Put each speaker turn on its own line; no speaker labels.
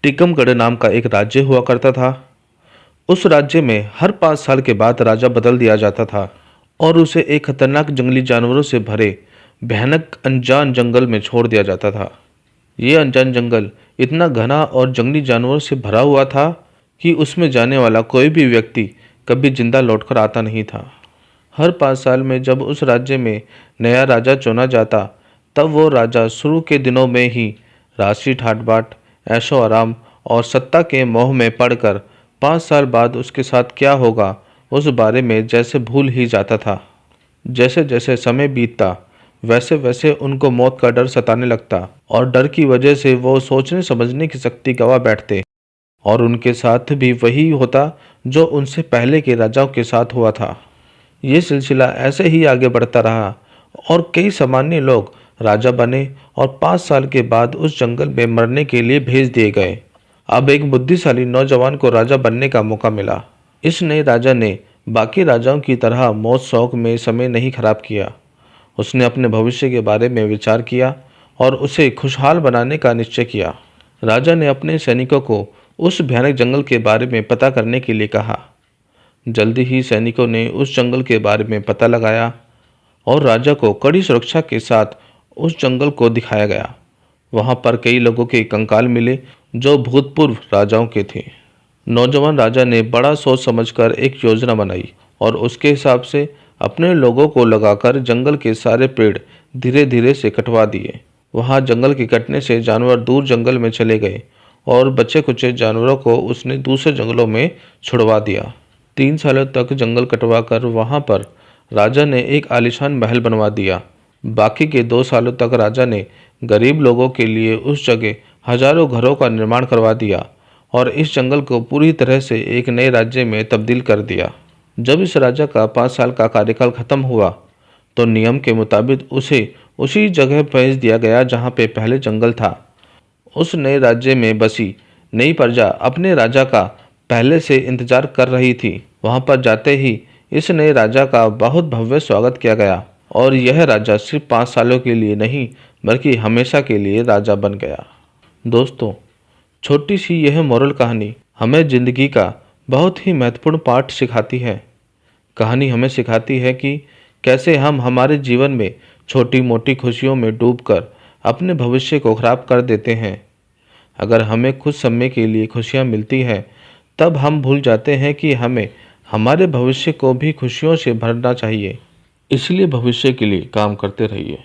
टीकमगढ़ नाम का एक राज्य हुआ करता था। उस राज्य में हर 5 साल के बाद राजा बदल दिया जाता था और उसे एक खतरनाक जंगली जानवरों से भरे भयानक अनजान जंगल में छोड़ दिया जाता था। ये अनजान जंगल इतना घना और जंगली जानवरों से भरा हुआ था कि उसमें जाने वाला कोई भी व्यक्ति कभी जिंदा लौटकर आता नहीं था। हर 5 साल में जब उस राज्य में नया राजा चुना जाता, तब वो राजा शुरू के दिनों में ही राशि ठाट बाट, ऐशो आराम और सत्ता के मोह में पड़कर 5 साल बाद उसके साथ क्या होगा उस बारे में जैसे भूल ही जाता था। जैसे जैसे समय बीतता वैसे वैसे उनको मौत का डर सताने लगता और डर की वजह से वो सोचने समझने की शक्ति गंवा बैठते और उनके साथ भी वही होता जो उनसे पहले के राजाओं के साथ हुआ था। ये सिलसिला ऐसे ही आगे बढ़ता रहा और कई सामान्य लोग राजा बने और 5 साल के बाद उस जंगल में मरने के लिए भेज दिए गए। अब एक बुद्धिशाली नौजवान को राजा बनने का मौका मिला। इस नए राजा ने बाकी राजाओं की तरह मौज शौक में समय नहीं खराब किया। उसने अपने भविष्य के बारे में विचार किया और उसे खुशहाल बनाने का निश्चय किया। राजा ने अपने सैनिकों को उस भयानक जंगल के बारे में पता करने के लिए कहा। जल्दी ही सैनिकों ने उस जंगल के बारे में पता लगाया और राजा को कड़ी सुरक्षा के साथ उस जंगल को दिखाया गया। वहां पर कई लोगों के कंकाल मिले जो भूतपूर्व राजाओं के थे। नौजवान राजा ने बड़ा सोच समझकर एक योजना बनाई और उसके हिसाब से अपने लोगों को लगाकर जंगल के सारे पेड़ धीरे धीरे से कटवा दिए। वहां जंगल के कटने से जानवर दूर जंगल में चले गए और बचे कुचे जानवरों को उसने दूसरे जंगलों में छुड़वा दिया। 3 सालों तक जंगल कटवा कर वहां पर राजा ने एक आलीशान महल बनवा दिया। बाकी के 2 सालों तक राजा ने गरीब लोगों के लिए उस जगह हजारों घरों का निर्माण करवा दिया और इस जंगल को पूरी तरह से एक नए राज्य में तब्दील कर दिया। जब इस राजा का 5 साल का कार्यकाल खत्म हुआ तो नियम के मुताबिक उसे उसी जगह भेज दिया गया जहाँ पे पहले जंगल था। उस नए राज्य में बसी नई प्रजा अपने राजा का पहले से इंतजार कर रही थी। वहां पर जाते ही इस नए राजा का बहुत भव्य स्वागत किया गया और यह राजा सिर्फ 5 सालों के लिए नहीं बल्कि हमेशा के लिए राजा बन गया। दोस्तों, छोटी सी यह मोरल कहानी हमें जिंदगी का बहुत ही महत्वपूर्ण पाठ सिखाती है। कहानी हमें सिखाती है कि कैसे हम हमारे जीवन में छोटी मोटी खुशियों में डूबकर अपने भविष्य को खराब कर देते हैं। अगर हमें कुछ समय के लिए खुशियां मिलती हैं, तब हम भूल जाते हैं कि हमें हमारे भविष्य को भी खुशियों से भरना चाहिए। इसलिए भविष्य के लिए काम करते रहिए।